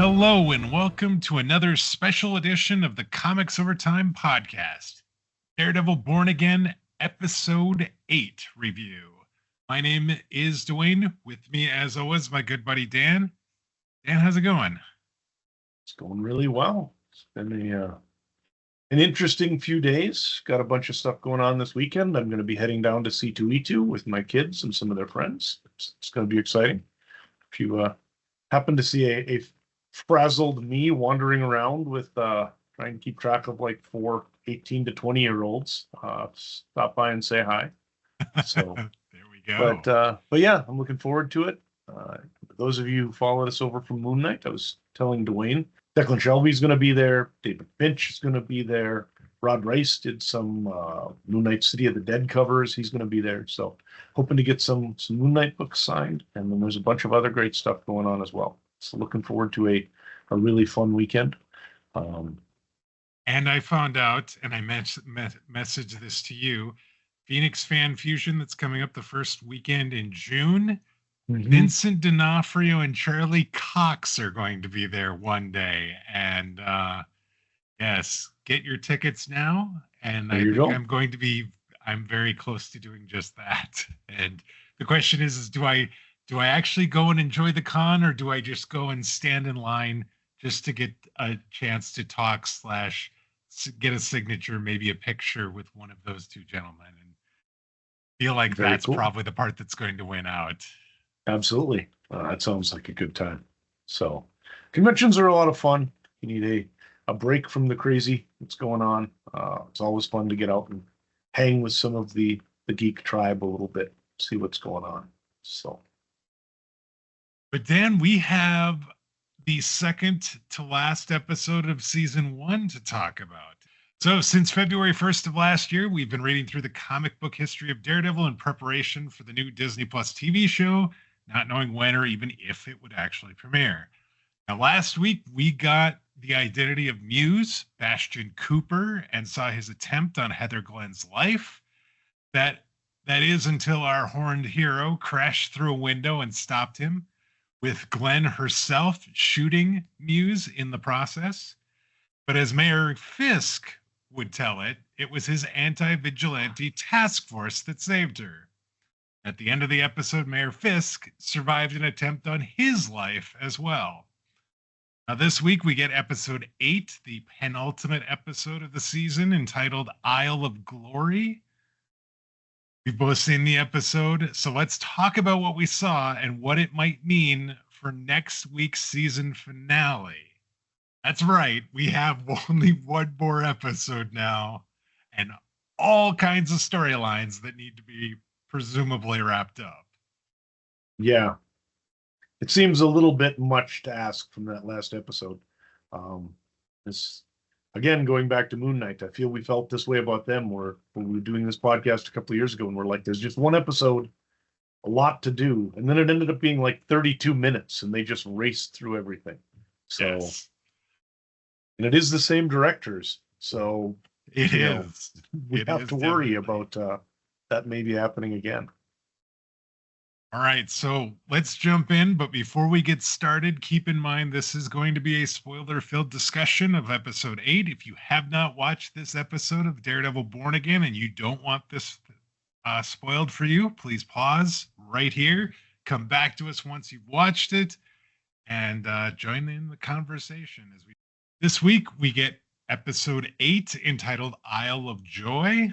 Hello and welcome to another special edition of the Comics Over Time podcast, Daredevil Born Again, Episode 8 review. My name is Dwayne. With me, as always, my good buddy Dan. Dan, how's it going? It's going really well. It's been an interesting few days. Got a bunch of stuff going on this weekend. I'm going to be heading down to C2E2 with my kids and some of their friends. It's going to be exciting. If you happen to see a frazzled me wandering around with trying to keep track of like 4 18 to 20-year-olds, stop by and say hi. So there we go. But yeah, I'm looking forward to it. Those of you who followed us over from Moon Knight, I was telling Dwayne, Declan Shelby's going to be there. David Finch is going to be there. Rod Rice did some Moon Knight City of the Dead covers. He's going to be there. So hoping to get some Moon Knight books signed. And then there's a bunch of other great stuff going on as well. So looking forward to a really fun weekend. And I found out, and I messaged this to you, Phoenix Fan Fusion that's coming up the first weekend in June. Mm-hmm. Vincent D'Onofrio and Charlie Cox are going to be there one day. And yes, get your tickets now. And I'm very close to doing just that. And the question is do I actually go and enjoy the con, or do I just go and stand in line just to get a chance to talk / get a signature, maybe a picture with one of those two gentlemen, and feel like that's cool. Probably the part that's going to win out. Absolutely. That sounds like a good time. So conventions are a lot of fun. You need a break from the crazy that's going on. It's always fun to get out and hang with some of the geek tribe a little bit, see what's going on. So. But Dan, we have the second to last episode of season 1 to talk about. So since February 1st of last year, we've been reading through the comic book history of Daredevil in preparation for the new Disney Plus TV show, not knowing when or even if it would actually premiere. Now, last week, we got the identity of Muse, Bastion Cooper, and saw his attempt on Heather Glenn's life. That is until our horned hero crashed through a window and stopped him, with Glenn herself shooting Muse in the process. But as Mayor Fisk would tell it, it was his anti-vigilante task force that saved her. At the end of the episode, Mayor Fisk survived an attempt on his life as well. Now, this week we get episode 8, the penultimate episode of the season, entitled Isle of Glory. We've both seen the episode, so let's talk about what we saw and what it might mean for next week's season finale. That's right, we have only one more episode now, and all kinds of storylines that need to be presumably wrapped up. Yeah. It seems a little bit much to ask from that last episode. Again, going back to Moon Knight, I feel we felt this way about them when we were doing this podcast a couple of years ago, and we're like, there's just one episode, a lot to do. And then it ended up being like 32 minutes, and they just raced through everything. So, yes. And it is the same directors. So we have to worry about that maybe happening again. All right, so let's jump in. But before we get started, keep in mind this is going to be a spoiler-filled discussion of episode 8. If you have not watched this episode of Daredevil Born Again and you don't want this spoiled for you, please pause right here. Come back to us once you've watched it and join in the conversation. This week, we get episode 8 entitled Isle of Joy.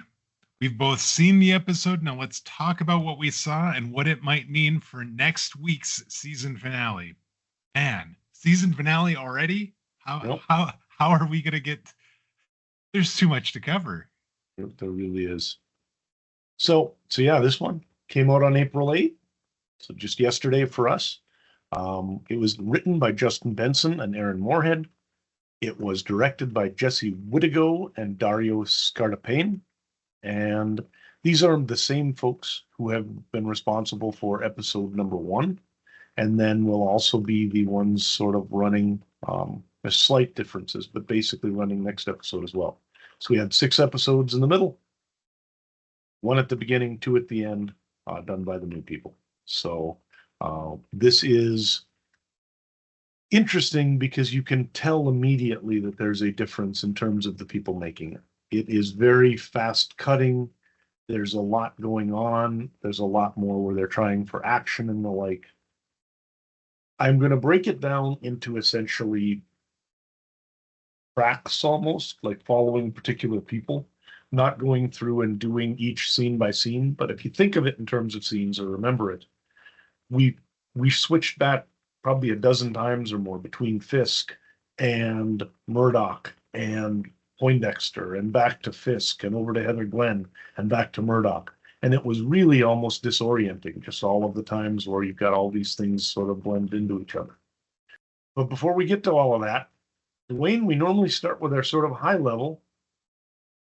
We've both seen the episode. Now let's talk about what we saw and what it might mean for next week's season finale. Man, season finale already? How are we going to get... There's too much to cover. There really is. So yeah, this one came out on April 8th. So just yesterday for us. It was written by Justin Benson and Aaron Moorhead. It was directed by Jesse Whittago and Dario Scartapane. And these are the same folks who have been responsible for episode number 1, and then will also be the ones sort of running, there's slight differences, but basically running next episode as well. So we had 6 episodes in the middle, 1 at the beginning, 2 at the end, done by the new people. So this is interesting because you can tell immediately that there's a difference in terms of the people making it. It is very fast cutting. There's a lot going on. There's a lot more where they're trying for action and the like. I'm going to break it down into essentially tracks almost, like following particular people, not going through and doing each scene by scene. But if you think of it in terms of scenes or remember it, we switched back probably a dozen times or more between Fisk and Murdoch and Poindexter and back to Fisk and over to Heather Glenn and back to Murdoch. And it was really almost disorienting, just all of the times where you've got all these things sort of blend into each other. But before we get to all of that, Dwayne, we normally start with our sort of high level.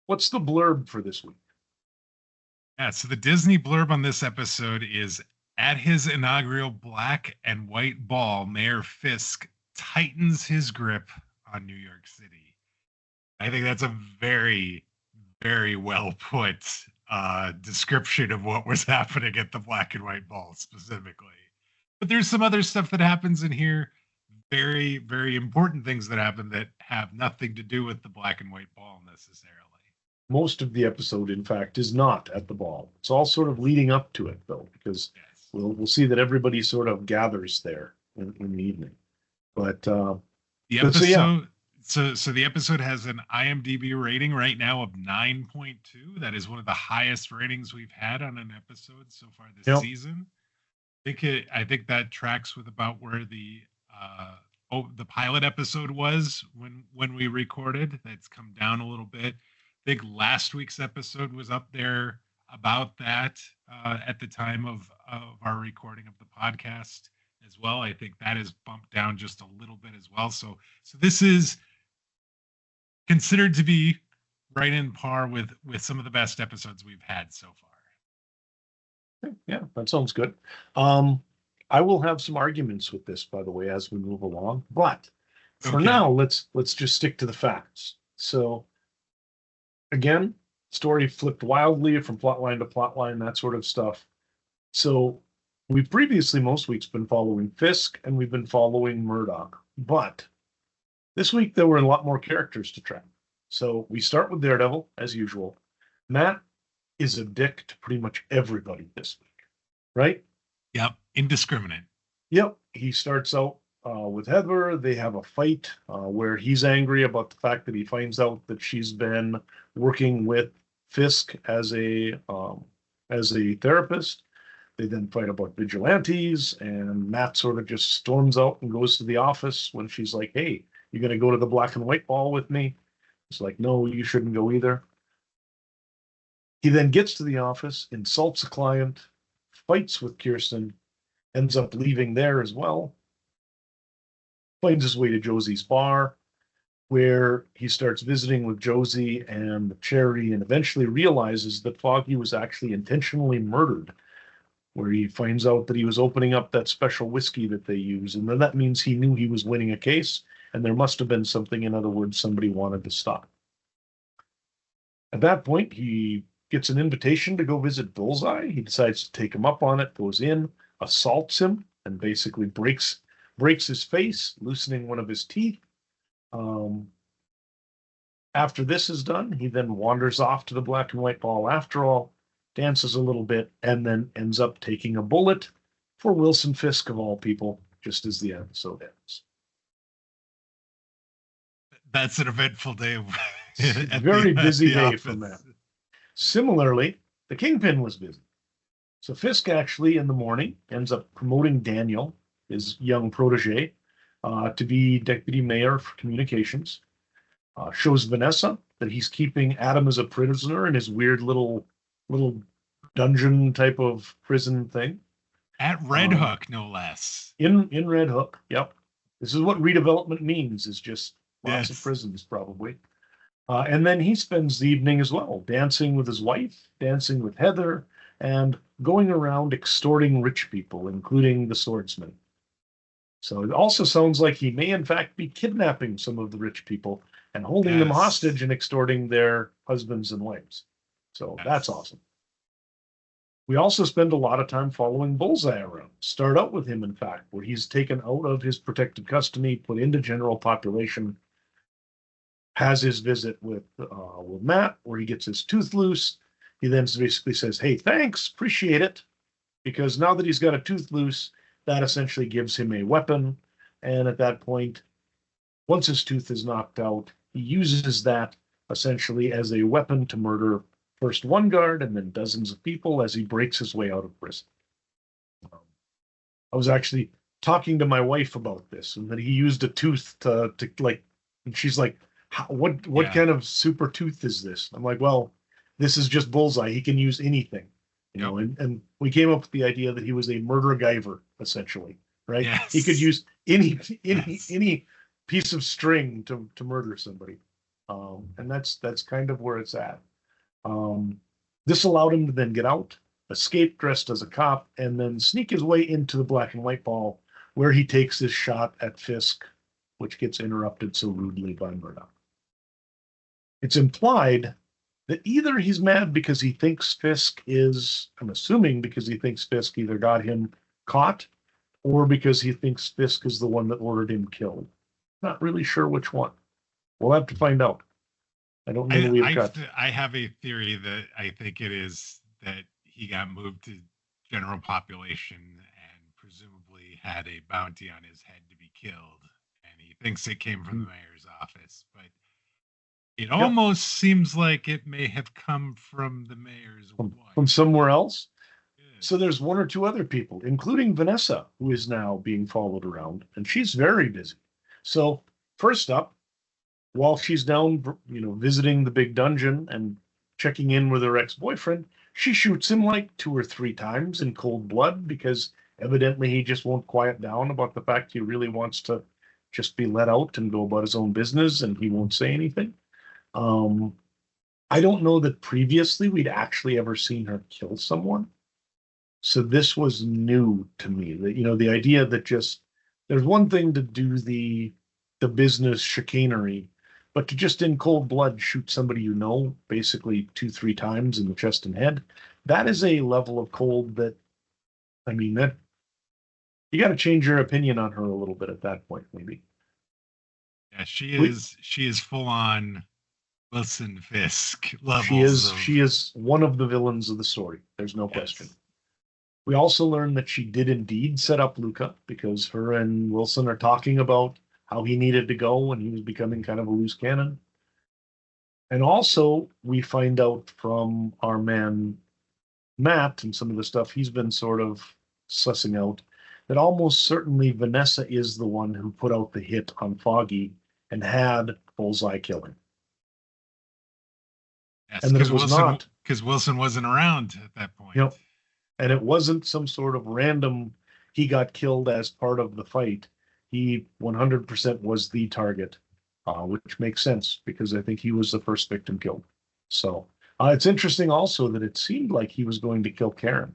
What's the blurb for this week? Yeah, so the Disney blurb on this episode is, at his inaugural black and white ball, Mayor Fisk tightens his grip on New York City. I think that's a very, very well put description of what was happening at the black and white ball specifically. But there's some other stuff that happens in here, very, very important things that happen that have nothing to do with the black and white ball necessarily. Most of the episode, in fact, is not at the ball. It's all sort of leading up to it, though, because we'll see that everybody sort of gathers there in the evening. But the episode, so the episode has an IMDb rating right now of 9.2. That is one of the highest ratings we've had on an episode so far this season. I think that tracks with about where the pilot episode was when we recorded. That's come down a little bit. I think last week's episode was up there about that at the time of our recording of the podcast as well. I think that is bumped down just a little bit as well. So this is considered to be right in par with some of the best episodes we've had so far. Yeah, that sounds good. I will have some arguments with this, by the way, as we move along. But for now, let's just stick to the facts. So again, story flipped wildly from plotline to plotline, that sort of stuff. So we've previously most weeks been following Fisk and we've been following Murdoch. But this week there were a lot more characters to track. So we start with Daredevil, as usual. Matt is a dick to pretty much everybody this week, right? Yep, indiscriminate. Yep, he starts out with Heather. They have a fight where he's angry about the fact that he finds out that she's been working with Fisk as a therapist. They then fight about vigilantes, and Matt sort of just storms out and goes to the office when she's like, "Hey, you gonna go to the black and white ball with me?" He's like, "No, you shouldn't go either." He then gets to the office, insults a client, fights with Kirsten, ends up leaving there as well, finds his way to Josie's bar, where he starts visiting with Josie and Cherry, and eventually realizes that Foggy was actually intentionally murdered, where he finds out that he was opening up that special whiskey that they use, and then that means he knew he was winning a case, and there must have been something, in other words, somebody wanted to stop. At that point, he gets an invitation to go visit Bullseye. He decides to take him up on it, goes in, assaults him, and basically breaks his face, loosening one of his teeth. After this is done, he then wanders off to the black and white ball after all, dances a little bit, and then ends up taking a bullet for Wilson Fisk, of all people, just as the episode ends. That's an eventful day. Very busy day for Matt. Similarly, the Kingpin was busy. So Fisk actually, in the morning, ends up promoting Daniel, his young protege, to be deputy mayor for communications. Shows Vanessa that he's keeping Adam as a prisoner in his weird little dungeon type of prison thing. At Red Hook, no less. In Red Hook, yep. This is what redevelopment means, is just lots of prisons, probably. And then he spends the evening as well, dancing with his wife, dancing with Heather, and going around extorting rich people, including the swordsman. So it also sounds like he may, in fact, be kidnapping some of the rich people and holding them hostage and extorting their husbands and wives. So that's awesome. We also spend a lot of time following Bullseye around. start out with him, in fact, where he's taken out of his protected custody, put into general population, has his visit with Matt, where he gets his tooth loose. He then basically says, "Hey, thanks, appreciate it," because now that he's got a tooth loose, that essentially gives him a weapon. And at that point, once his tooth is knocked out, he uses that essentially as a weapon to murder first one guard and then dozens of people as he breaks his way out of prison. I was actually talking to my wife about this, and that he used a tooth to like, and she's like, what kind of super tooth is this? I'm like, well, this is just Bullseye. He can use anything, you know. And we came up with the idea that he was a murder giver, essentially, right? Yes. He could use any piece of string to murder somebody, and that's kind of where it's at. This allowed him to then get out, escape dressed as a cop, and then sneak his way into the black and white ball, where he takes his shot at Fisk, which gets interrupted so rudely by Murdoch. It's implied that either he's mad because he thinks Fisk is, I'm assuming because he thinks Fisk either got him caught or because he thinks Fisk is the one that ordered him killed. Not really sure which one. We'll have to find out. I don't know. I have a theory that I think it is that he got moved to general population and presumably had a bounty on his head to be killed, and he thinks it came from the mayor's office, but it almost seems like it may have come from the mayor's wife. From somewhere else. So there's one or two other people, including Vanessa, who is now being followed around, and she's very busy. So first up, while she's down, visiting the big dungeon and checking in with her ex-boyfriend, she shoots him like 2 or 3 times in cold blood, because evidently he just won't quiet down about the fact he really wants to just be let out and go about his own business, and he won't say anything. I don't know that previously we'd actually ever seen her kill someone. So this was new to me. That, the idea that just there's one thing to do the business chicanery, but to just in cold blood shoot somebody basically 2-3 times in the chest and head, that is a level of cold that, that you got to change your opinion on her a little bit at that point, maybe. Yeah, she is full on Wilson Fisk levels. She is one of the villains of the story. There's no question. We also learned that she did indeed set up Luca, because her and Wilson are talking about how he needed to go when he was becoming kind of a loose cannon. And also we find out from our man Matt and some of the stuff he's been sort of sussing out that almost certainly Vanessa is the one who put out the hit on Foggy and had Bullseye kill him. Yes, and that it was not because Wilson wasn't around at that point. Yep. And it wasn't some sort of random, he got killed as part of the fight. He 100% was the target, which makes sense because I think he was the first victim killed. So it's interesting also that it seemed like he was going to kill Karen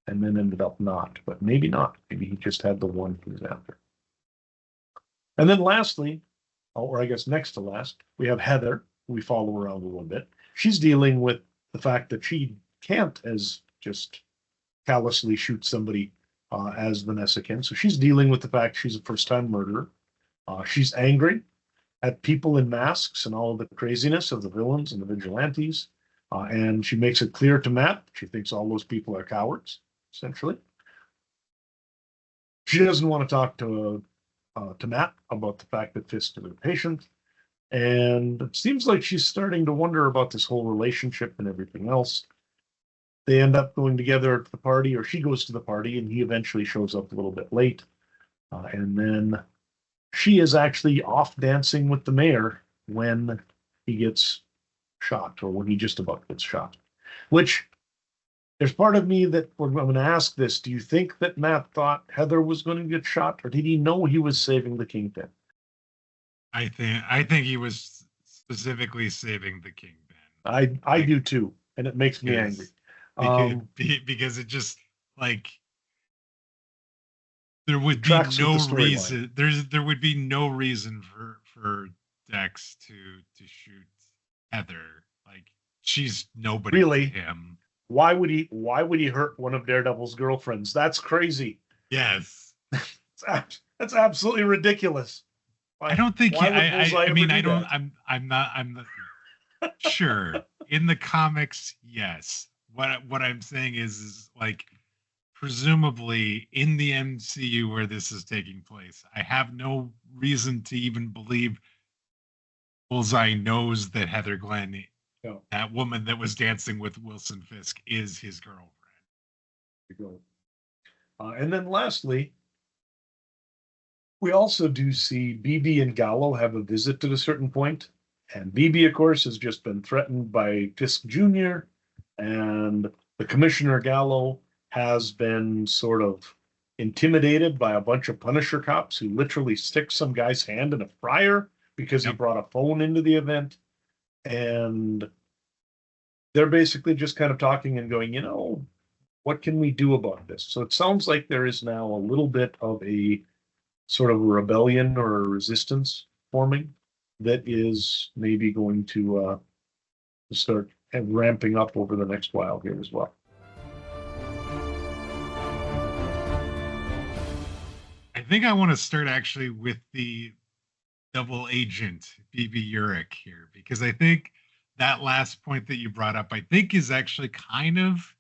and then ended up not, but maybe not. Maybe he just had the one he was after. And then lastly, or I guess next to last, we have Heather, who we follow around a little bit. She's dealing with the fact that she can't as just callously shoot somebody as Vanessa can. So she's dealing with the fact she's a first-time murderer. She's angry at people in masks and all of the craziness of the villains and the vigilantes. And she makes it clear to Matt, she thinks all those people are cowards, essentially. She doesn't want to talk to Matt about the fact that Fisk is a patient. And it seems like she's starting to wonder about this whole relationship and everything else. They end up going together at the party, or she goes to the party, and he eventually shows up a little bit late. And then she is actually off dancing with the mayor when he gets shot, or when he just about gets shot. Which, there's part of me that I'm going to ask this. Do you think that Matt thought Heather was going to get shot, or did he know he was saving the Kingpin? I think he was specifically saving the Kingpin. I do too, and it makes me angry. Because it just there would be no reason. There would be no reason for Dex to shoot Heather. Like, she's nobody really to him. Why would he hurt one of Daredevil's girlfriends? That's crazy. Yes. That's absolutely ridiculous. I don't think Why would Bullseye I mean ever I do don't that? I'm not I'm the, sure in the comics, yes. What I'm saying is like presumably in the MCU where this is taking place, I have no reason to even believe Bullseye knows that Heather Glenn, No. that woman that was dancing with Wilson Fisk, is his girlfriend. And then lastly, we also do see BB and Gallo have a visit at a certain point. And BB, of course, has just been threatened by Fisk Jr. And the Commissioner Gallo has been sort of intimidated by a bunch of Punisher cops who literally stick some guy's hand in a fryer because he brought a phone into the event. And they're basically just kind of talking and going, what can we do about this? So it sounds like there is now a little bit of a sort of a rebellion or a resistance forming that is maybe going to start ramping up over the next while here as well. I think I want to start actually with the double agent BB Urich here, because I think that last point that you brought up, I think is actually kind of,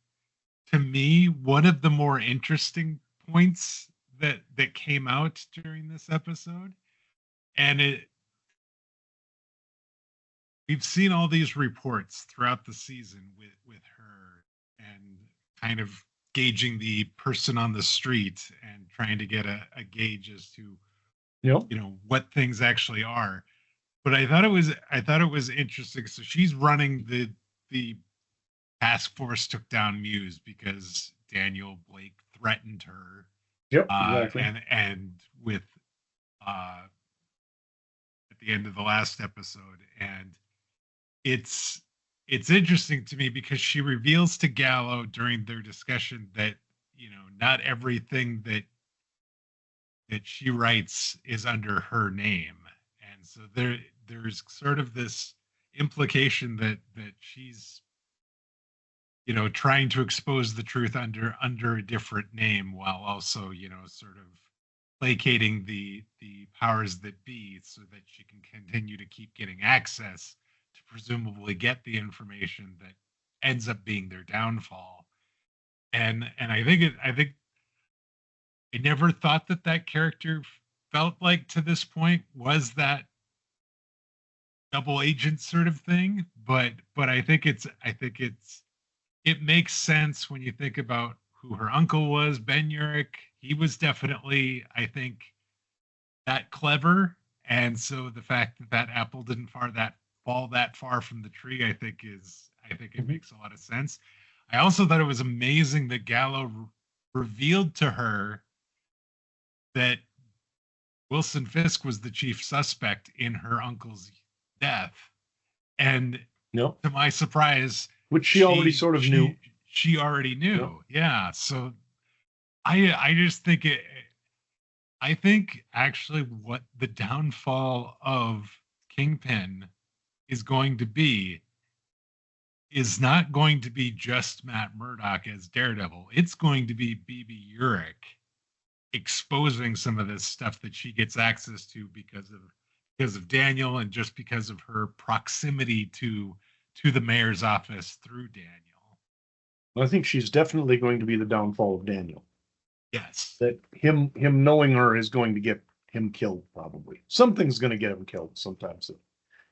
to me, one of the more interesting points that came out during this episode. And we've seen all these reports throughout the season with her and kind of gauging the person on the street and trying to get a gauge as to what things actually are. But I thought it was interesting. So she's running the task force took down Muse because Daniel Blake threatened her. Yep, exactly. And with at the end of the last episode, and it's interesting to me because she reveals to Gallo during their discussion that not everything that she writes is under her name, and so there's sort of this implication that she's trying to expose the truth under a different name, while also sort of placating the powers that be so that she can continue to keep getting access to presumably get the information that ends up being their downfall. And I think I never thought that character felt like to this point was that double agent sort of thing, but I think it makes sense when you think about who her uncle was, Ben Urich. He was definitely, I think, that clever, and so the fact that apple didn't fall that far from the tree, I think it makes a lot of sense. I also thought it was amazing that Gallo revealed to her that Wilson Fisk was the chief suspect in her uncle's death, and to my surprise, which she already sort of knew. She already knew, yeah. So I just think I think actually what the downfall of Kingpin is going to be is not going to be just Matt Murdock as Daredevil. It's going to be BB Urich exposing some of this stuff that she gets access to because of Daniel, and just because of her proximity to the mayor's office through Daniel. I think she's definitely going to be the downfall of Daniel. Yes. That him knowing her is going to get him killed, probably. Something's going to get him killed sometimes.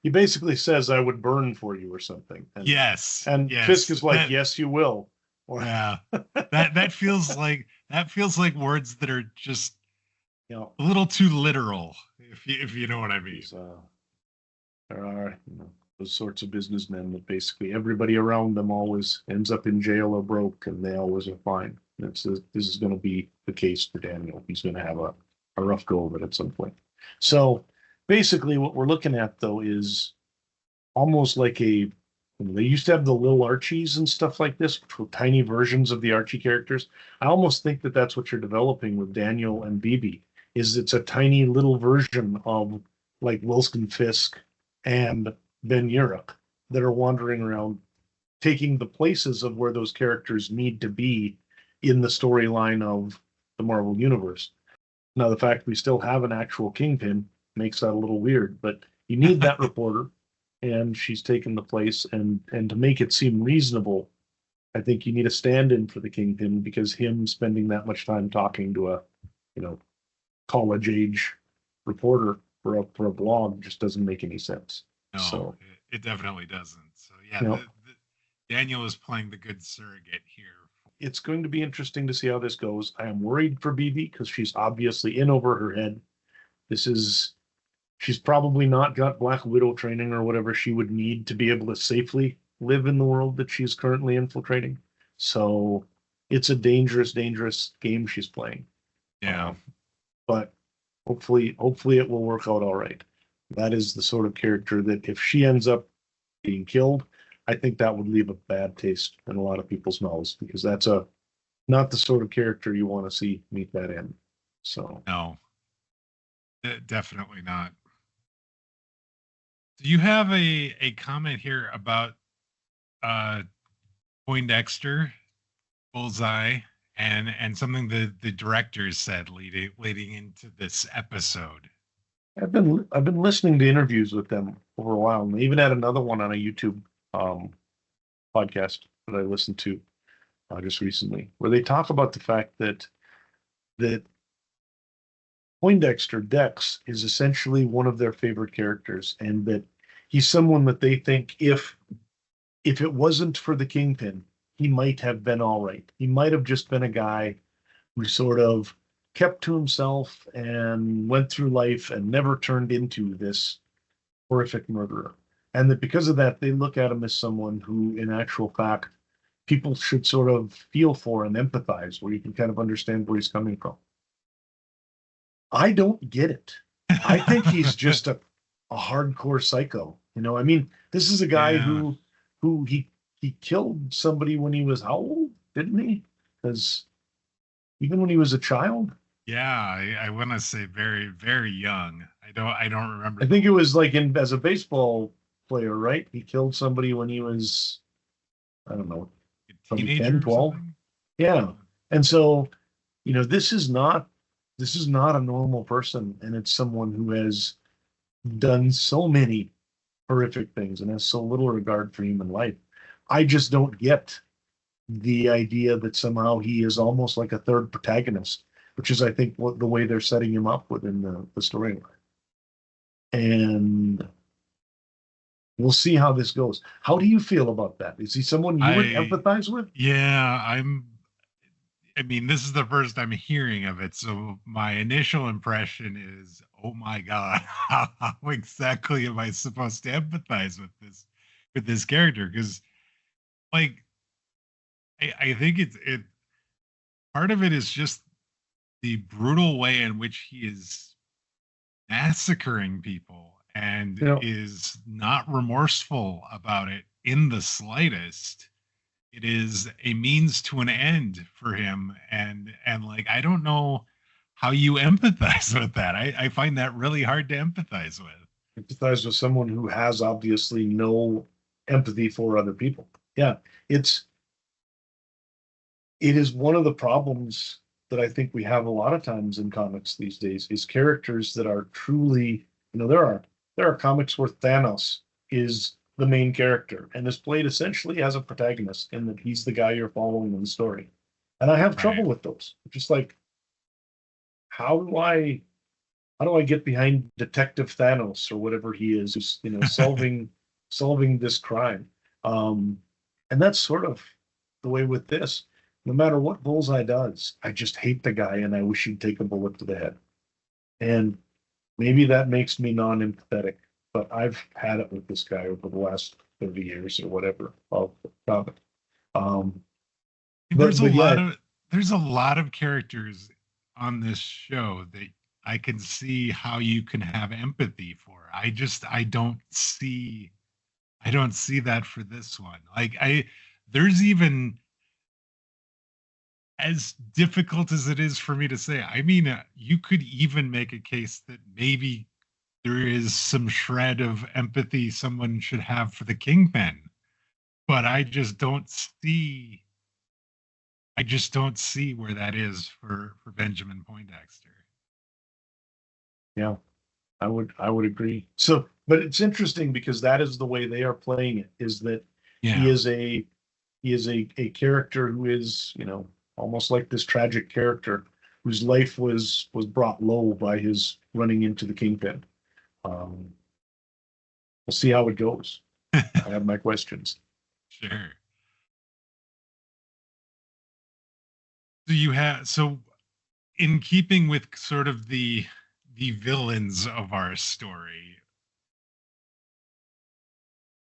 He basically says, "I would burn for you," or something. And, yes. And yes. Fisk is like, "Yes, you will." Or, yeah. that feels like words that are just a little too literal, if you know what I mean. There are those sorts of businessmen that basically everybody around them always ends up in jail or broke, and they always are fine. This is going to be the case for Daniel. He's going to have a rough go of it at some point. So basically what we're looking at, though, is almost like they used to have the little Archies and stuff like this, which were tiny versions of the Archie characters. I almost think that that's what you're developing with Daniel and BB, is it's a tiny little version of like Wilson Fisk and Ben Urich that are wandering around, taking the places of where those characters need to be in the storyline of the Marvel Universe. Now, the fact we still have an actual Kingpin makes that a little weird, but you need that reporter, and she's taken the place. And to make it seem reasonable, I think you need a stand-in for the Kingpin, because him spending that much time talking to a, college age reporter for a blog just doesn't make any sense. No, So, it definitely doesn't. So yeah, you know, Daniel is playing the good surrogate here. it's going to be interesting to see how this goes. I am worried for BB because she's obviously in over her head. She's probably not got Black Widow training or whatever she would need to be able to safely live in the world that she's currently infiltrating. So it's a dangerous, dangerous game she's playing. Yeah. But hopefully it will work out all right. That is the sort of character that if she ends up being killed, I think that would leave a bad taste in a lot of people's mouths, because that's not the sort of character you want to see meet that end. So no, definitely not. Do you have a comment here about Poindexter, Bullseye, and something the directors said leading into this episode? I've been listening to interviews with them over a while, and they even had another one on a YouTube podcast that I listened to just recently, where they talk about the fact that Poindexter Dex is essentially one of their favorite characters, and that he's someone that they think if it wasn't for the Kingpin, he might have been all right. He might have just been a guy who sort of kept to himself and went through life and never turned into this horrific murderer. And that because of that, they look at him as someone who, in actual fact, people should sort of feel for and empathize, where you can kind of understand where he's coming from. I don't get it. I think he's just a hardcore psycho. I mean, this is a guy who he killed somebody when he was how old, didn't he? Because even when he was a child. Yeah, I want to say very, very young. I don't remember. I think it was like as a baseball player, right? He killed somebody when he was, I don't know, teenager 10, 12. Yeah. And so, this is not a normal person, and it's someone who has done so many horrific things and has so little regard for human life. I just don't get the idea that somehow he is almost like a third protagonist, which is, I think, the way they're setting him up within the storyline. And we'll see how this goes. How do you feel about that? Is he someone you would empathize with? Yeah, I mean, this is the first I'm hearing of it, so my initial impression is, oh my God, how exactly am I supposed to empathize with this character? Because, like, I think it part of it is just the brutal way in which he is massacring people and is not remorseful about it in the slightest. It is a means to an end for him, and like, I don't know how you empathize with that. I find that really hard to empathize with. Empathize with someone who has obviously no empathy for other people. Yeah, it is one of the problems that I think we have a lot of times in comics these days, is characters that are truly, there are comics where Thanos is the main character and is played essentially as a protagonist, in that he's the guy you're following in the story. And I have trouble with those. Just like, how do I get behind Detective Thanos or whatever he is, who's, solving this crime? And that's sort of the way with this. No matter what Bullseye does, I just hate the guy, and I wish he'd take a bullet to the head. And maybe that makes me non-empathetic, but I've had it with this guy over the last 30 years or whatever of it. There's a lot of characters on this show that I can see how you can have empathy for. I don't see that for this one. Like, there's even, as difficult as it is for me to say, I mean, you could even make a case that maybe there is some shred of empathy someone should have for the Kingpin, but I just don't see I just don't see where that is for Benjamin Poindexter. Yeah, I would agree. So, but it's interesting because that is the way they are playing it, is that he Yeah. is a he is a character who is, almost like this tragic character whose life was brought low by his running into the kingpin. Um, we'll see how it goes. I have my questions. Sure. So in keeping with sort of the villains of our story,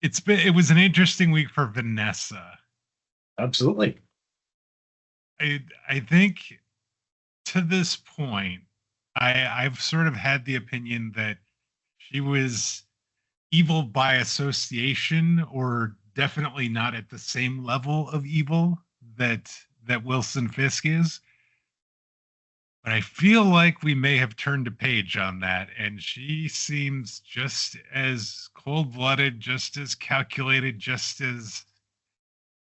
it was an interesting week for Vanessa. Absolutely. I think to this point, I've sort of had the opinion that she was evil by association, or definitely not at the same level of evil that Wilson Fisk is. But I feel like we may have turned a page on that, and she seems just as cold-blooded, just as calculated, just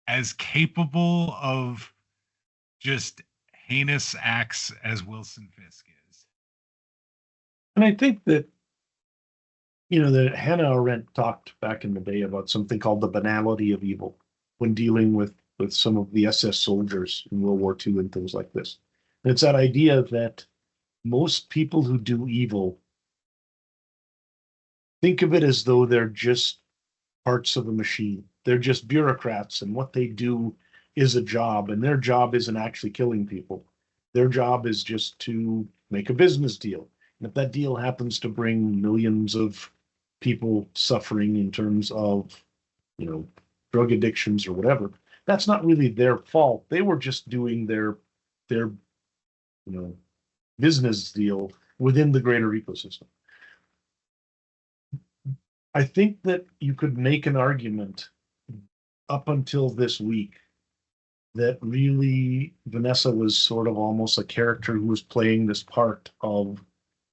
as capable of just heinous acts as Wilson Fisk is. And I think that, that Hannah Arendt talked back in the day about something called the banality of evil when dealing with some of the SS soldiers in World War II and things like this. And it's that idea that most people who do evil think of it as though they're just parts of a machine. They're just bureaucrats, and what they do is a job, and their job isn't actually killing people. Their job is just to make a business deal. And if that deal happens to bring millions of people suffering in terms of, you know, drug addictions or whatever, that's not really their fault. They were just doing their business deal within the greater ecosystem. I think that you could make an argument up until this week that really Vanessa was sort of almost a character who was playing this part of,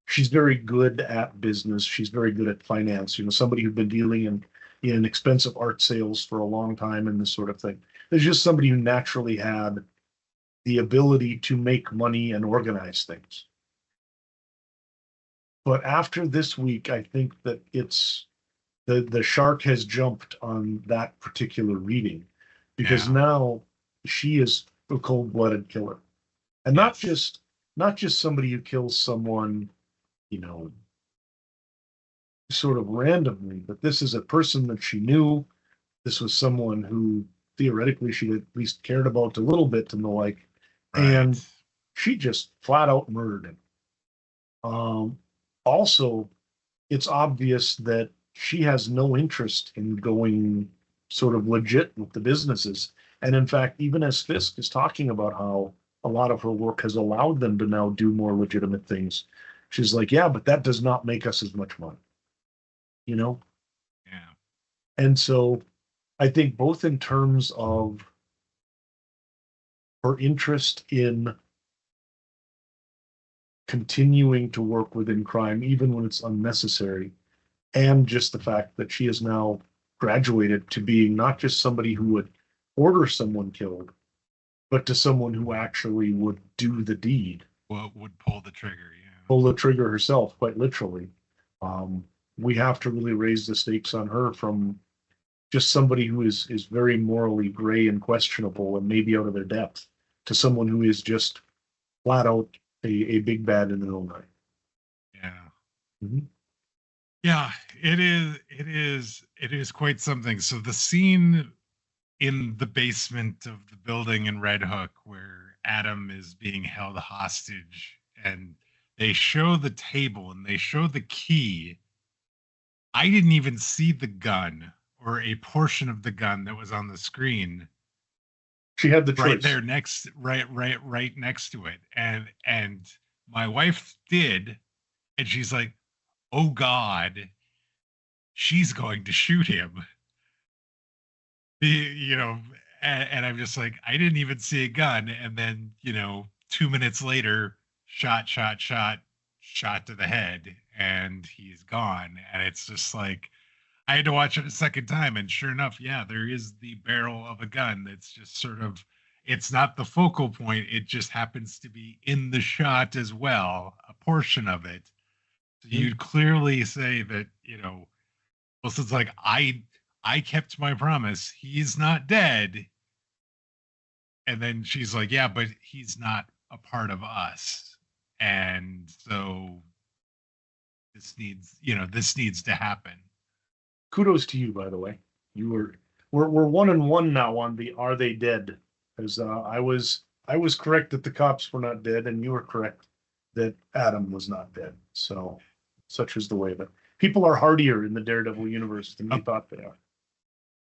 she's very good at business, she's very good at finance, somebody who'd been dealing in expensive art sales for a long time and this sort of thing. There's just somebody who naturally had the ability to make money and organize things. But after this week, I think that it's the shark has jumped on that particular reading, because Yeah. now she is a cold-blooded killer, and Yes. not just somebody who kills someone, you know, sort of randomly, but this is a person that she knew. This was someone who theoretically she at least cared about a little bit and the like, Right. and she just flat out murdered him. Also, it's obvious that she has no interest in going sort of legit with the businesses. And in fact, even as Fisk is talking about how a lot of her work has allowed them to now do more legitimate things, she's like, yeah, but that does not make us as much money, you know? Yeah. And so I think both in terms of her interest in continuing to work within crime, even when it's unnecessary, and just the fact that she has now graduated to being not just somebody who would order someone killed, but to someone who actually would do the deed, What would pull the trigger? Yeah. pull the trigger herself, quite literally. Um, we have to really raise the stakes on her from just somebody who is very morally gray and questionable and maybe out of their depth, to someone who is just flat out a big bad in their own right. Yeah. Mm-hmm. Yeah. It is quite something. So the scene in the basement of the building in Red Hook where Adam is being held hostage, and they show the table and they show the key. I didn't even see the gun or a portion of the gun that was on the screen She had the right choice. there next right next to it. And my wife did, and she's like, "Oh God, she's going to shoot him." The you know and I'm just like, I didn't even see a gun, and then 2 minutes later, shot to the head, and he's gone. And it's just like, I had to watch it a second time, and sure enough, yeah, there is the barrel of a gun that's just sort of it's not the focal point. It just happens to be in the shot as well, a portion of it. So you'd clearly say that, well, so it's like I kept my promise. He's not dead. And then she's like, yeah, but he's not a part of us. And so this needs to happen. Kudos to you, by the way. We're 1-1 now on the are they dead? Because I was correct that the cops were not dead, and you were correct that Adam was not dead. So such is the way that people are hardier in the Daredevil universe than we thought they are.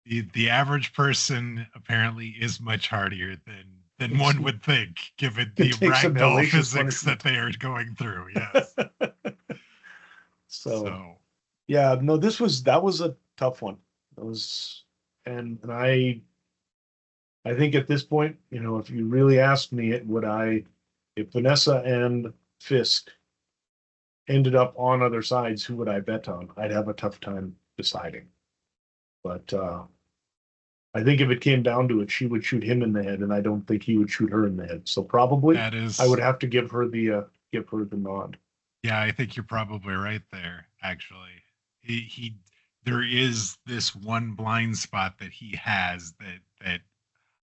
The average person apparently is much hardier than one would think, given the ragdoll physics that they are going through. Yes. So yeah, no, that was a tough one. It was, and I think at this point, if you really asked me, if Vanessa and Fisk ended up on other sides, who would I bet on? I'd have a tough time deciding. But I think if it came down to it, she would shoot him in the head, and I don't think he would shoot her in the head. So probably I would have to give her the nod. Yeah, I think you're probably right there, actually. There is this one blind spot that he has that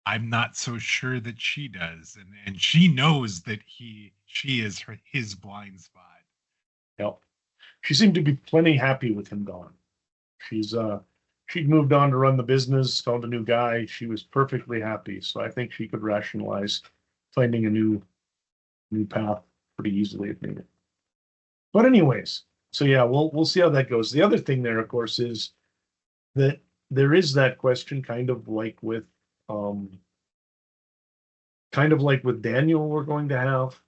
I'm not so sure that she does, and she knows that she is his blind spot. Yep. She seemed to be plenty happy with him gone. She'd moved on to run the business, found a new guy. She was perfectly happy. So I think she could rationalize finding a new path pretty easily if needed. But anyways, so yeah, we'll see how that goes. The other thing there, of course, is that there is that question, kind of like with Daniel, we're going to have,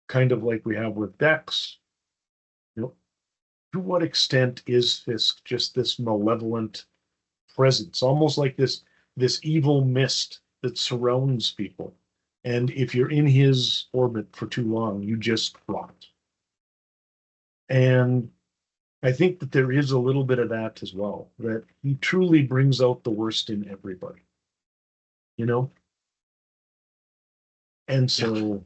kind of like we have with Dex. To what extent is Fisk just this malevolent presence, almost like this evil mist that surrounds people? And if you're in his orbit for too long, you just rot. And I think that there is a little bit of that as well, that he truly brings out the worst in everybody, And so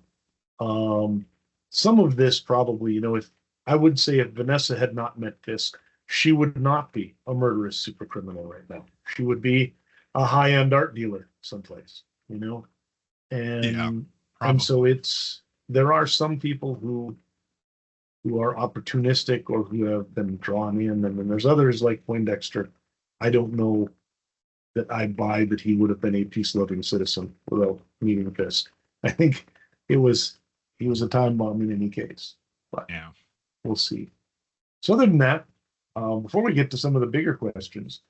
some of this probably, if I would say if Vanessa had not met Fisk, she would not be a murderous super criminal right now. She would be a high-end art dealer someplace, And so there are some people who are opportunistic or who have been drawn in, and then there's others like Poindexter. I don't know that I buy that he would have been a peace-loving citizen without meeting Fisk. I think he was a time bomb in any case. But yeah, we'll see. So other than that, before we get to some of the bigger questions,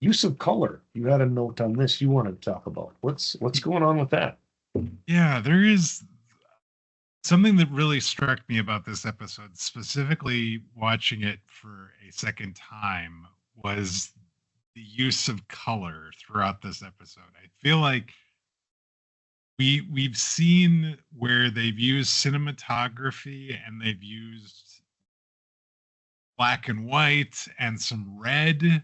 use of color. You had a note on this you wanted to talk about. What's going on with that? Yeah, there is something that really struck me about this episode, specifically watching it for a second time, was the use of color throughout this episode. I feel like we've seen where they've used cinematography and they've used black and white and some red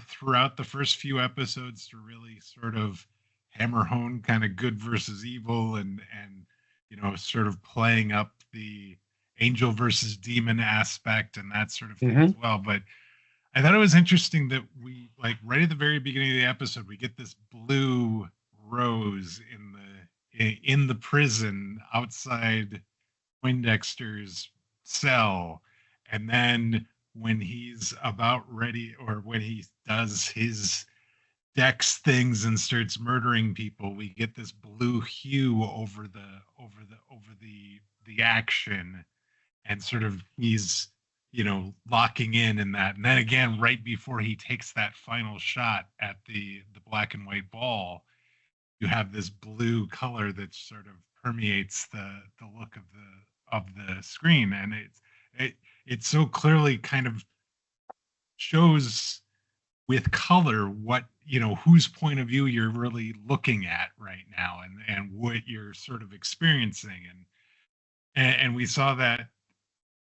throughout the first few episodes to really sort of hammer home kind of good versus evil and sort of playing up the angel versus demon aspect and that sort of thing as well. But I thought it was interesting that we, like, right at the very beginning of the episode, we get this blue rose in the prison outside Poindexter's cell, and then when he's about ready, or when he does his Dex things and starts murdering people, we get this blue hue over the action, and sort of he's locking in that. And then again, right before he takes that final shot at the black and white ball, you have this blue color that sort of permeates the look of the screen, and it so clearly kind of shows with color what whose point of view you're really looking at right now, and what you're sort of experiencing, and we saw that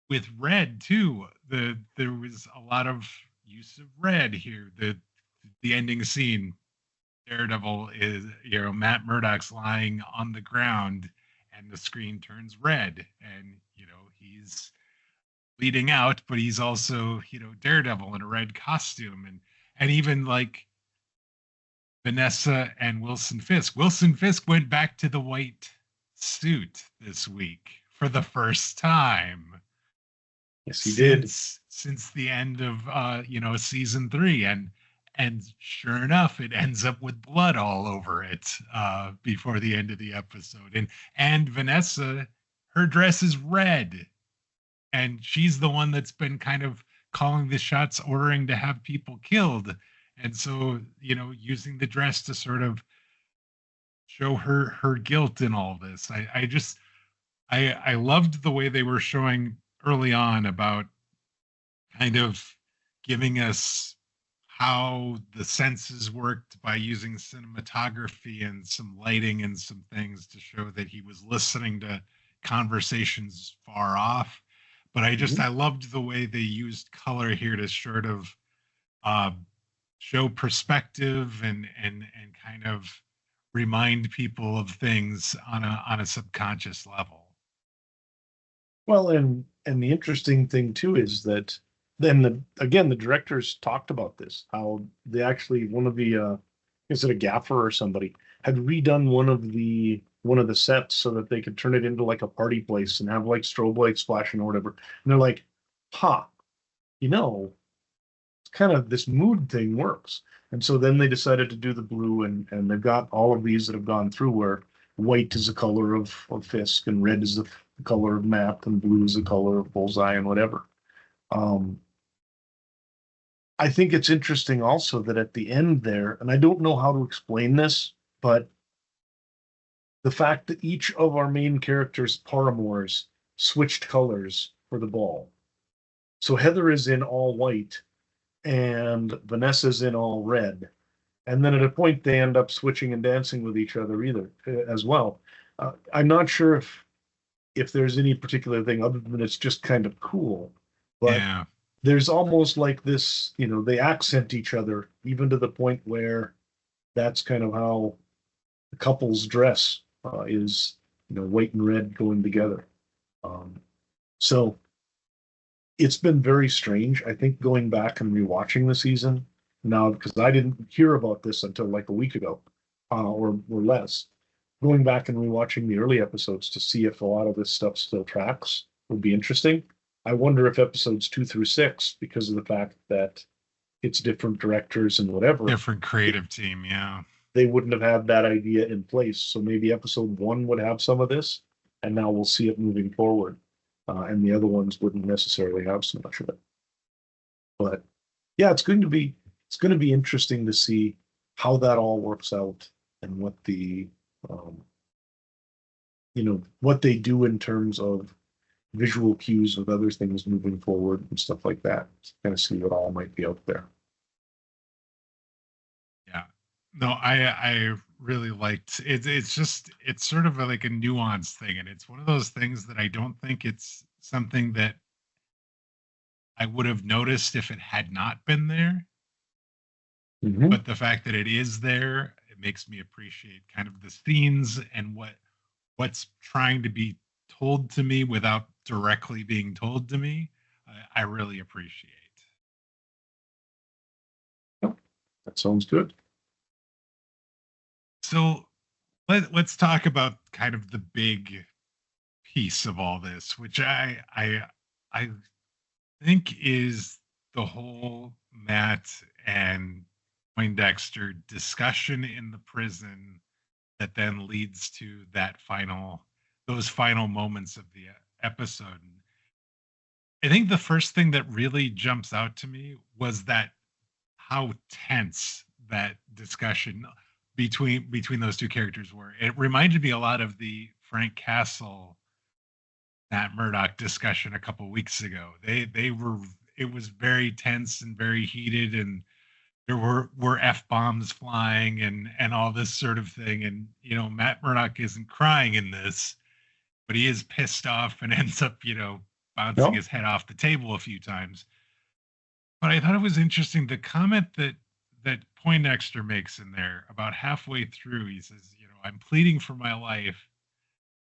with red too. There was a lot of use of red here. The ending scene, Daredevil is, Matt Murdock's lying on the ground and the screen turns red, and he's bleeding out, but he's also, Daredevil in a red costume, and even like Vanessa and Wilson Fisk. Wilson Fisk went back to the white suit this week for the first time. Yes, he did. Since the end of season 3, and sure enough, it ends up with blood all over it before the end of the episode. And Vanessa, her dress is red, and she's the one that's been kind of calling the shots, ordering to have people killed. And so, using the dress to sort of show her guilt in all this. I loved the way they were showing early on about kind of giving us how the senses worked by using cinematography and some lighting and some things to show that he was listening to conversations far off. But I loved the way they used color here to sort of show perspective and kind of remind people of things on a subconscious level. Well, and the interesting thing too is that then the directors talked about this, how they actually, one of the is it a gaffer or somebody had redone one of the sets so that they could turn it into like a party place and have like strobe lights flashing or whatever. And they're like, it's kind of this mood thing works. And so then they decided to do the blue, and they've got all of these that have gone through where white is the color of Fisk, and red is the color of Matt, and blue is the color of Bullseye, and whatever. I think it's interesting also that at the end there, and I don't know how to explain this, but the fact that each of our main characters' paramours switched colors for the ball. So Heather is in all white and Vanessa's in all red. And then at a point they end up switching and dancing with each other as well. I'm not sure if there's any particular thing other than it's just kind of cool. But yeah. There's almost like this, they accent each other, even to the point where that's kind of how the couple's dress is, white and red going together. So it's been very strange. I think going back and rewatching the season now, because I didn't hear about this until like a week ago, or less. Going back and rewatching the early episodes to see if a lot of this stuff still tracks would be interesting. I wonder if episodes 2 through 6, because of the fact that it's different directors and whatever, different creative team, yeah, they wouldn't have had that idea in place. So maybe episode 1 would have some of this, and now we'll see it moving forward. And the other ones wouldn't necessarily have so much of it. But yeah, it's going to be interesting to see how that all works out and what the what they do in terms of visual cues with other things moving forward and stuff like that. Kind of see what all might be out there. Yeah, no, I really liked it. It's sort of like a nuanced thing, and it's one of those things that I don't think it's something that I would have noticed if it had not been there. Mm-hmm. But the fact that it is there, it makes me appreciate kind of the scenes and what's trying to be told to me without directly being told to me. I really appreciate. Oh, that sounds good. So let's talk about kind of the big piece of all this, which I think is the whole Matt and Poindexter discussion in the prison that then leads to those final moments of the episode. I think the first thing that really jumps out to me was that how tense that discussion between those two characters were. It reminded me a lot of the Frank Castle Matt Murdock discussion a couple weeks ago. It was very tense and very heated, and there were F-bombs flying and all this sort of thing. And Matt Murdock isn't crying in this, but he is pissed off and ends up bouncing his head off the table a few times. But I thought it was interesting the comment that that Poindexter makes in there about halfway through. He says, I'm pleading for my life.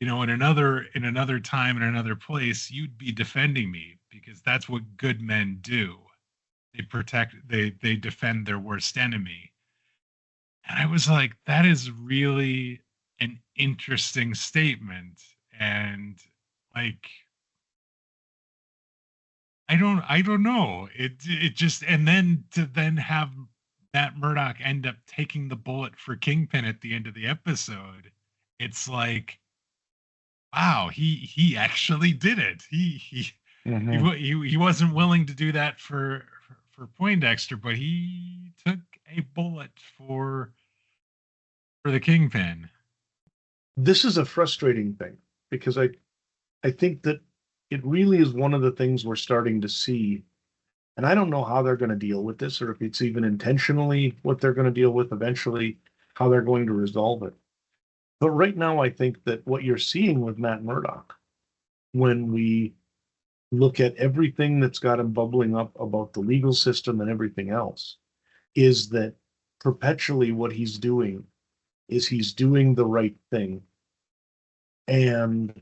In another time, in another place, you'd be defending me because that's what good men do. They defend their worst enemy. And I was like, that is really an interesting statement. And like, I don't know. It just, and then to then have Matt Murdock end up taking the bullet for Kingpin at the end of the episode, it's like, wow, he actually did it. He wasn't willing to do that for Poindexter, but he took a bullet for the Kingpin. This is a frustrating thing because I think that it really is one of the things we're starting to see. And I don't know how they're going to deal with this, or if it's even intentionally what they're going to deal with eventually, how they're going to resolve it. But right now, I think that what you're seeing with Matt Murdock, when we look at everything that's got him bubbling up about the legal system and everything else, is that perpetually what he's doing is he's doing the right thing. And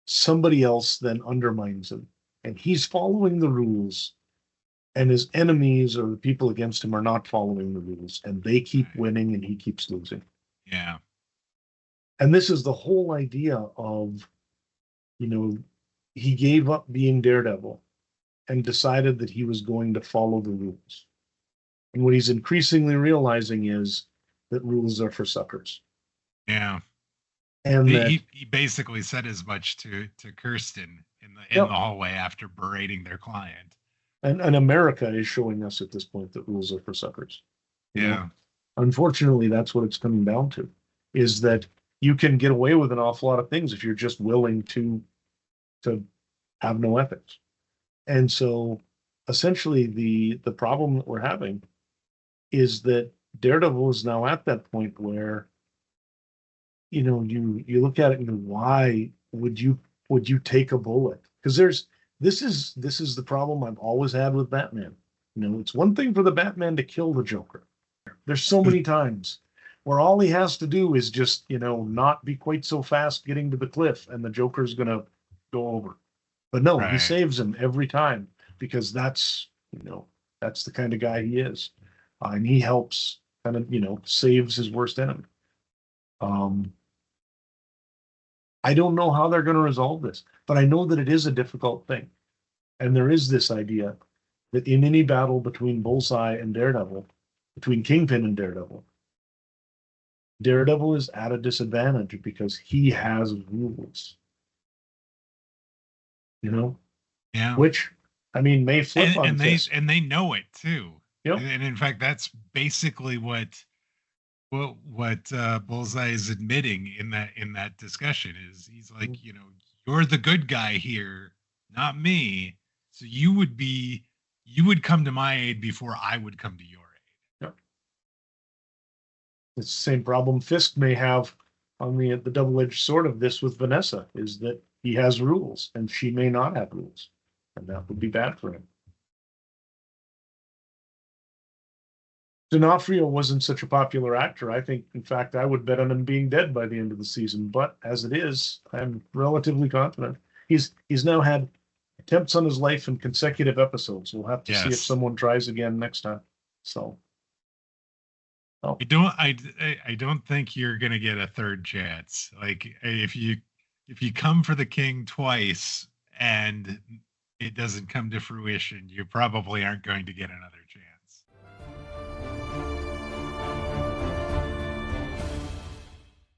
somebody else then undermines him. And he's following the rules. And his enemies or the people against him are not following the rules. And they keep winning and he keeps losing. Yeah. And this is the whole idea of, he gave up being Daredevil and decided that he was going to follow the rules. And what he's increasingly realizing is that rules are for suckers. Yeah. And he basically said as much to Kirsten in the hallway after berating their client. And America is showing us at this point that rules are for suckers. Yeah. Unfortunately, that's what it's coming down to, is that you can get away with an awful lot of things if you're just willing to have no ethics. And so essentially the problem that we're having is that Daredevil is now at that point where, you look at it and go, why would you take a bullet? Because this is the problem I've always had with Batman. It's one thing for the Batman to kill the Joker. There's so many times where all he has to do is just, not be quite so fast getting to the cliff and the Joker's going to go over. But no, He saves him every time because that's the kind of guy he is. And he helps kind of, saves his worst enemy. I don't know how they're going to resolve this, but I know that it is a difficult thing. And there is this idea that in any battle between Bullseye and Daredevil, between Kingpin and Daredevil is at a disadvantage because he has rules. Yeah. Which, may flip on this. And they know it too. Yep. And in fact, that's basically what Bullseye is admitting in that discussion is he's like, you're the good guy here, not me. So you would come to my aid before I would come to your aid. Yep. It's the same problem Fisk may have on the double-edged sword of this with Vanessa, is that he has rules and she may not have rules. And that would be bad for him. D'Onofrio wasn't such a popular actor. I think, in fact, I would bet on him being dead by the end of the season. But as it is, I'm relatively confident. He's now had attempts on his life in consecutive episodes. We'll have to see if someone tries again next time. So, I don't think you're gonna get a third chance. Like if you come for the king twice and it doesn't come to fruition, you probably aren't going to get another chance.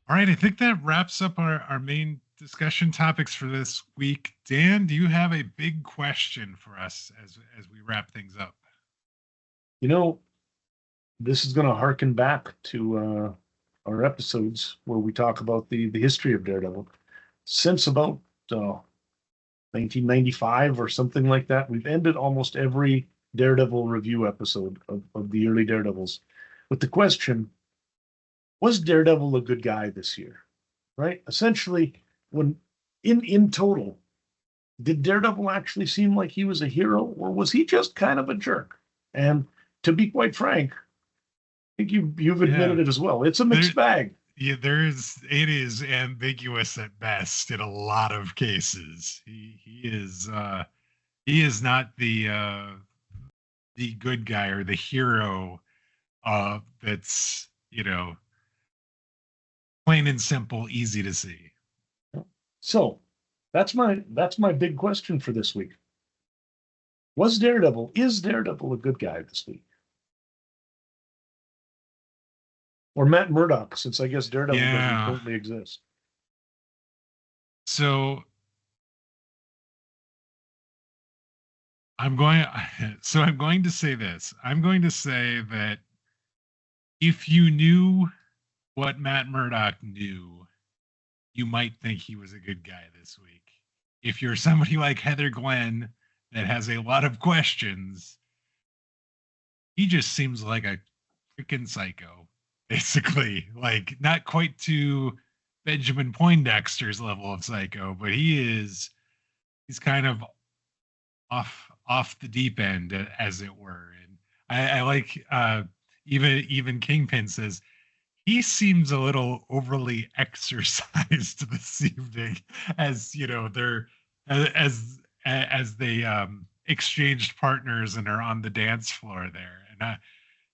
All right, I think that wraps up our main discussion topics for this week. Dan, do you have a big question for us as we wrap things up? This is going to harken back to our episodes where we talk about the history of Daredevil. Since about 1995 or something like that, we've ended almost every Daredevil review episode of the early Daredevils with the question, was Daredevil a good guy this year? Right? Essentially, when in total, did Daredevil actually seem like he was a hero, or was he just kind of a jerk? And to be quite frank, I think you've admitted it as well. It's a mixed bag. Yeah, it is ambiguous at best in a lot of cases. He is not the good guy or the hero that's, plain and simple, easy to see. So that's my big question for this week. Is Daredevil a good guy this week? Or Matt Murdock, since I guess Daredevil doesn't currently exist. So I'm going to say this. I'm going to say that if you knew what Matt Murdock knew, you might think he was a good guy this week. If you're somebody like Heather Glenn that has a lot of questions, he just seems like a freaking psycho, basically. Like, not quite to Benjamin Poindexter's level of psycho, but he's kind of off the deep end, as it were. And I like even Kingpin says he seems a little overly exercised this evening, as they're as they exchanged partners and are on the dance floor there. And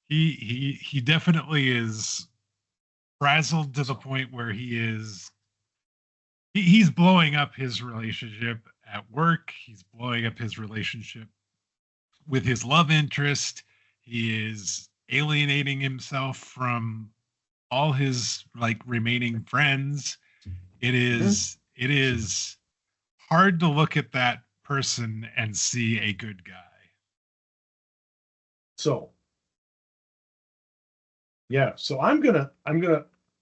he definitely is frazzled to the point where he's blowing up his relationship at work. He's blowing up his relationship with his love interest. He is alienating himself from all his remaining friends. It is hard to look at that person and see a good guy. So I'm gonna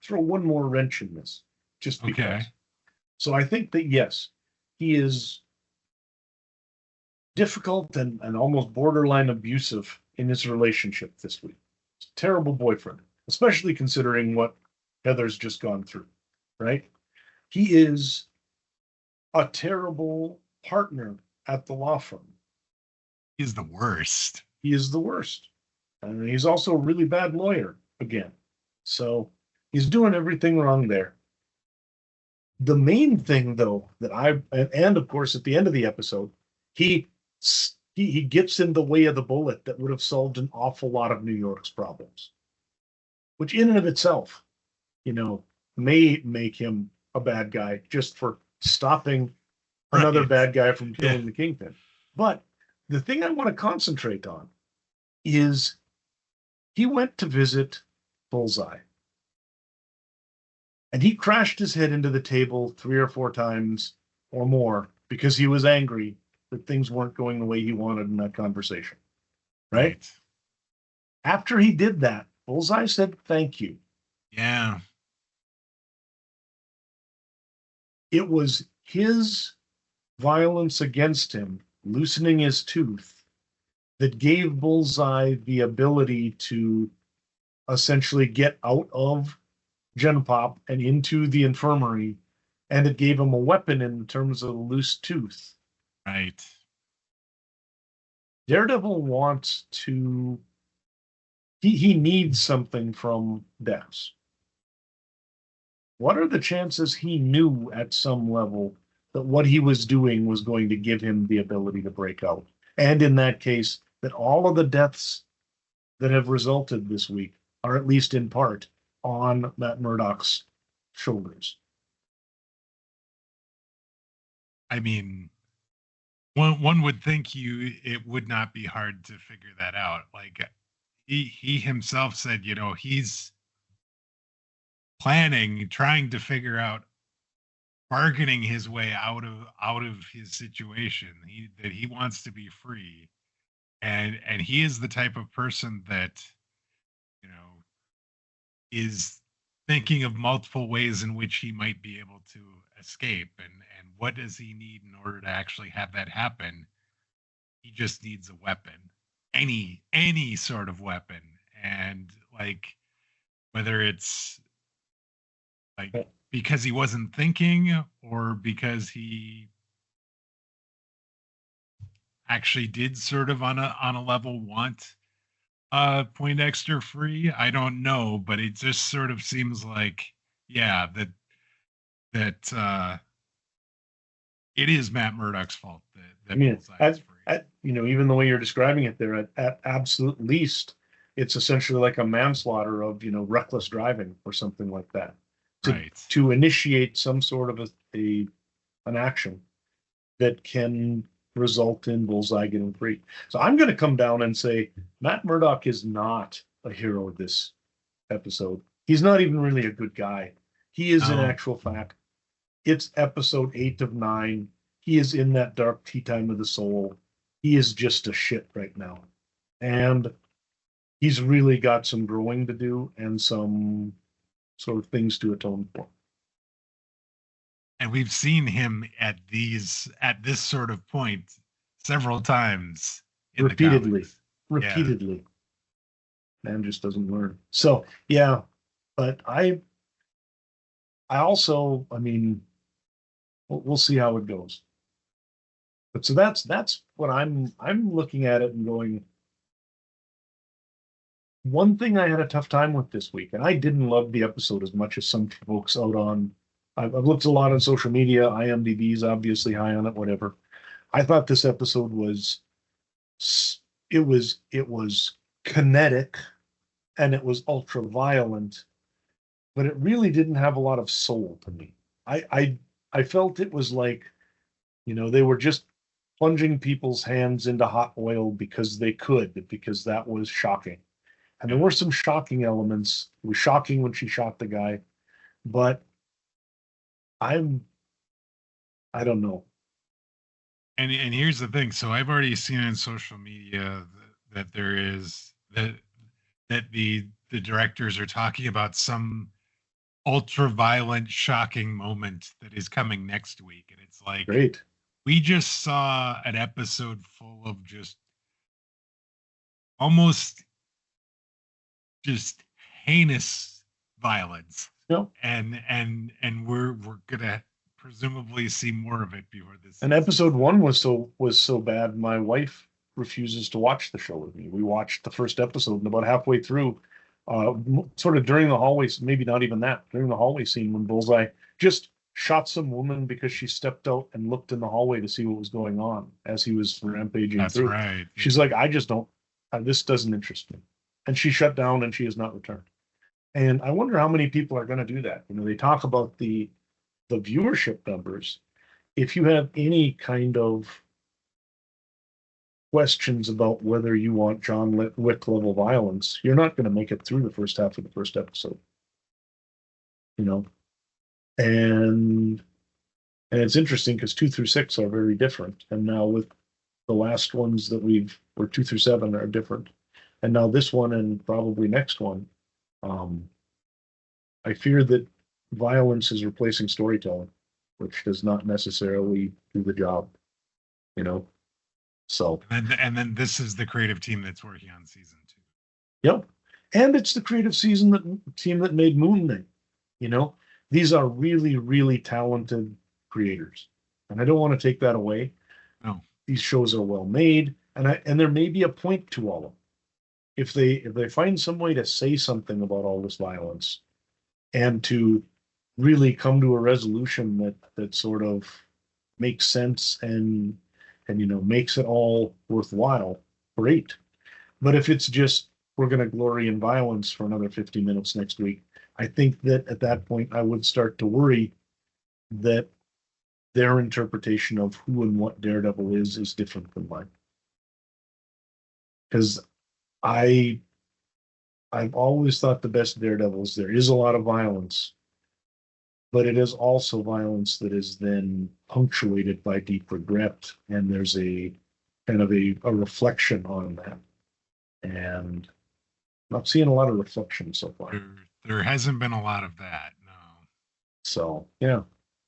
throw one more wrench in this, just because. Okay. So I think that yes, he is difficult and almost borderline abusive in his relationship this week. He's a terrible boyfriend, especially considering what Heather's just gone through, right? He is a terrible partner at the law firm. He's the worst. He is the worst. And he's also a really bad lawyer again. So he's doing everything wrong there. The main thing, though, and of course, at the end of the episode, he gets in the way of the bullet that would have solved an awful lot of New York's problems, which in and of itself, may make him a bad guy just for stopping another bad guy from killing the Kingpin. But the thing I want to concentrate on is he went to visit Bullseye. And he crashed his head into the table 3 or 4 times or more because he was angry that things weren't going the way he wanted in that conversation. Right? After he did that, Bullseye said thank you. Yeah. It was his violence against him, loosening his tooth, that gave Bullseye the ability to essentially get out of Gen Pop and into the infirmary, and it gave him a weapon in terms of a loose tooth. Right. Daredevil wants to. He needs something from Dex. What are the chances he knew at some level that what he was doing was going to give him the ability to break out? And in that case, that all of the deaths that have resulted this week are at least in part on Matt Murdock's shoulders. I mean, one would think it would not be hard to figure that out. Like he himself said, he's trying to figure out bargaining his way out of his situation. That he wants to be free, and he is the type of person that is thinking of multiple ways in which he might be able to escape, and what does he need in order to actually have that happen. He just needs a weapon, any sort of weapon, and whether it's because he wasn't thinking or because he actually did sort of on a level want Poindexter free? I don't know, but it just sort of seems like, yeah, that it is Matt Murdock's fault that I that mean, Bullseye is free. even the way you're describing it there, at absolute least, it's essentially like a manslaughter of, reckless driving or something like that. To Right. to initiate some sort of an action that can result in Bullseye getting free. So I'm going to come down and say Matt Murdock is not a hero this episode. He's not even really a good guy. He is, in No. actual fact, it's episode 8 of 9. He is in that dark tea time of the soul. He is just a shit right now. And he's really got some growing to do and some sort of things to atone for. And we've seen him at this sort of point several times in the Repeatedly. comics. Yeah. Repeatedly. Man just doesn't learn. So yeah, but I also, I mean, we'll see how it goes. But so that's what I'm looking at it and going. One thing I had a tough time with this week, and I didn't love the episode as much as some folks out on. I've looked a lot on social media. IMDb is obviously high on it. Whatever. I thought this episode was it was kinetic and it was ultra violent, but it really didn't have a lot of soul to me. I felt it was like, they were just plunging people's hands into hot oil because they could, because that was shocking. And there were some shocking elements. It was shocking when she shot the guy, but I'm I don't know. And here's the thing. So I've already seen on social media that there is that the directors are talking about some ultra violent, shocking moment that is coming next week. And it's like, Great. we just saw an episode full of just almost just heinous violence. No. And we're gonna presumably see more of it before this And season. episode 1 was so bad. My wife refuses to watch the show with me. We watched the first episode, and about halfway through, sort of during the hallway, maybe not even that, during the hallway scene when Bullseye just shot some woman because she stepped out and looked in the hallway to see what was going on as he was rampaging That's through. right. She's like, I just don't. This doesn't interest me, and she shut down and she has not returned. And I wonder how many people are going to do that. They talk about the viewership numbers. If you have any kind of questions about whether you want John Wick level violence, you're not going to make it through the first half of the first episode. You know, and and it's interesting because 2 through 6 are very different, and now with the last ones that or 2 through 7 are different, and now this one and probably next one, I fear that violence is replacing storytelling, which does not necessarily do the job. You know, so And then this is the creative team that's working on season 2. yep. And it's the creative team that made Moon Knight. You know, these are really, really talented creators. And I don't want to take that away. No. These shows are well made, and there may be a point to all of them. If they find some way to say something about all this violence and to really come to a resolution that sort of makes sense and makes it all worthwhile, great. But if it's just we're going to glory in violence for another 50 minutes next week, I think that at that point I would start to worry that their interpretation of who and what Daredevil is different from mine. Because I I've always thought the best Daredevils, there is a lot of violence, but it is also violence that is then punctuated by deep regret, and there's a kind of a reflection on that. And I'm not seeing a lot of reflection so far. There hasn't been a lot of that. No. So yeah,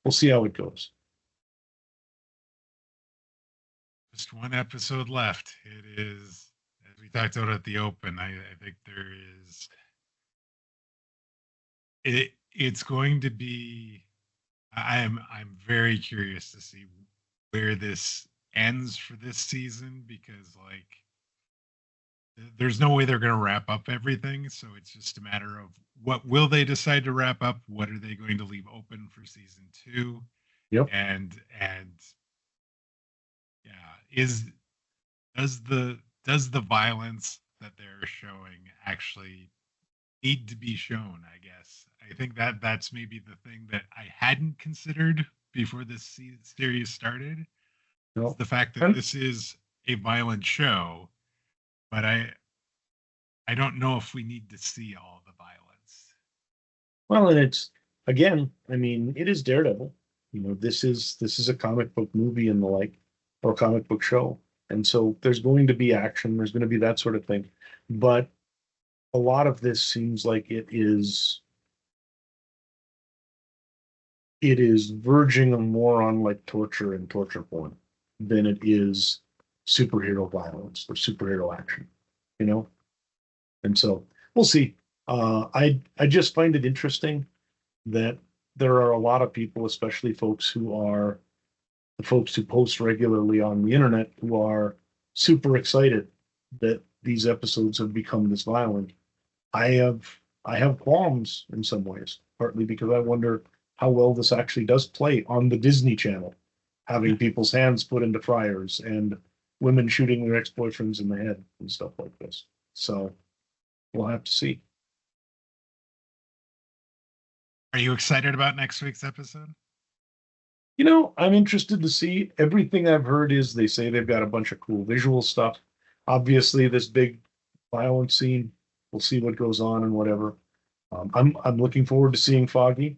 we'll see how it goes. Just one episode left. It is, as we talked about at the open, I think there is it's going to be I'm very curious to see where this ends for this season, because like there's no way they're going to wrap up everything. So it's just a matter of what will they decide to wrap up? What are they going to leave open for season two? Yep. And yeah, is does the violence that they're showing actually need to be shown? I guess I think that that's maybe the thing that I hadn't considered before this series started. Is No. the fact that And this is a violent show, but I don't know if we need to see all the violence. well, and it's again, I mean, it is Daredevil. This is a comic book movie and the like, or comic book show. And so there's going to be action, there's going to be that sort of thing. But a lot of this seems like it is verging more on like torture and torture porn than it is superhero violence or superhero action, you know? And so we'll see. I just find it interesting that there are a lot of people, especially folks who are the folks who post regularly on the internet, who are super excited that these episodes have become this violent. I have I have qualms in some ways, partly because I wonder how well this actually does play on the Disney Channel, having people's hands put into fryers and women shooting their ex-boyfriends in the head and stuff like this. So we'll have to see. Are you excited about next week's episode? I'm interested to see. Everything I've heard is they say they've got a bunch of cool visual stuff. Obviously, this big violent scene. We'll see what goes on and whatever. I'm looking forward to seeing Foggy.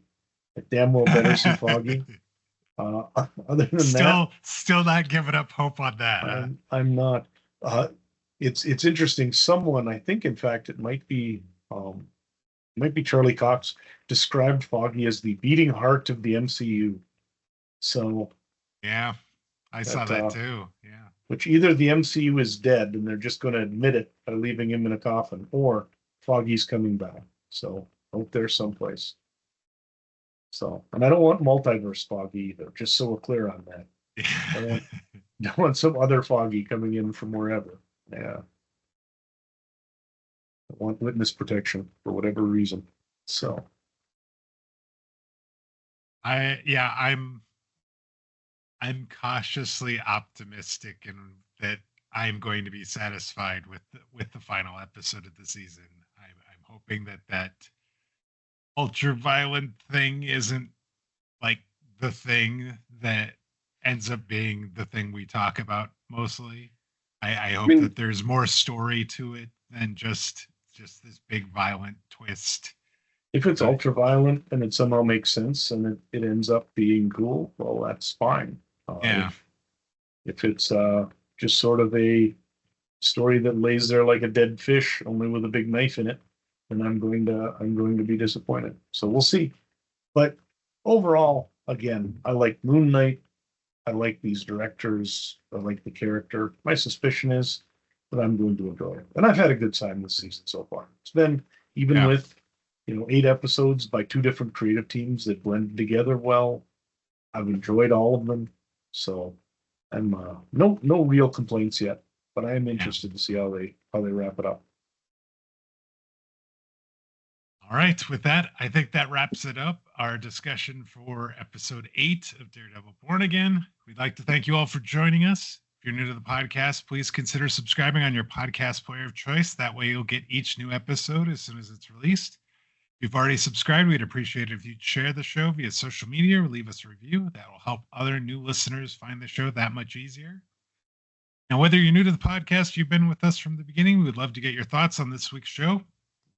I damn well better see Foggy. Other than that, still not giving up hope on that. Huh? I'm not. It's interesting. Someone, I think, in fact, it might be Charlie Cox, described Foggy as the beating heart of the MCU. So yeah, I saw that too. Yeah. Which either the MCU is dead and they're just going to admit it by leaving him in a coffin, or Foggy's coming back. So out there someplace. So, and I don't want multiverse Foggy either, just so we're clear on that. I want some other Foggy coming in from wherever. Yeah. I want witness protection for whatever reason. So I'm cautiously optimistic and that I'm going to be satisfied with the final episode of the season. I'm hoping that ultra violent thing isn't like the thing that ends up being the thing we talk about mostly. I hope that there's more story to it than just this big violent twist. If it's ultra violent and it somehow makes sense and it ends up being cool, well, that's fine. Yeah. If it's just sort of a story that lays there like a dead fish, only with a big knife in it, then I'm going to be disappointed. So we'll see. But overall, again, I like Moon Knight. I like these directors. I like the character. My suspicion is that I'm going to enjoy it. And I've had a good time this season so far. It's been, even with 8 episodes by 2 different creative teams that blended together well, I've enjoyed all of them. So I'm no real complaints yet, but I am interested to see how they wrap it up. All right, with that, I think that wraps it up. Our discussion for episode 8 of Daredevil Born Again. We'd like to thank you all for joining us. If you're new to the podcast, please consider subscribing on your podcast player of choice. That way you'll get each new episode as soon as it's released. If you've already subscribed, we'd appreciate it if you'd share the show via social media or leave us a review. That will help other new listeners find the show that much easier. Now, whether you're new to the podcast, you've been with us from the beginning, we would love to get your thoughts on this week's show.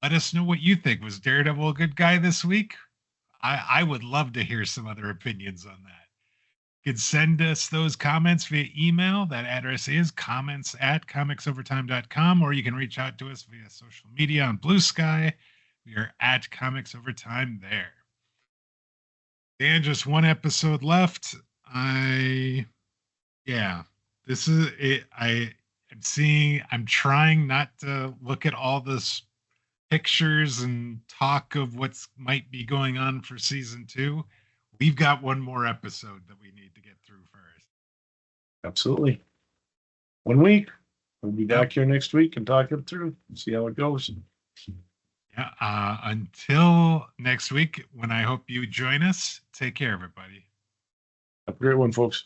Let us know what you think. Was Daredevil a good guy this week? I would love to hear some other opinions on that. You can send us those comments via email. That address is comments@comicsovertime.com, or you can reach out to us via social media on Blue Sky. We are at Comics Overtime there. And just one episode left. This is it. I'm trying not to look at all this pictures and talk of what's might be going on for season 2. We've got one more episode that we need to get through first. Absolutely. 1 week. We'll be back here next week and talk it through, see how it goes. Yeah. Until next week, when I hope you join us, take care, everybody. Have a great one, folks.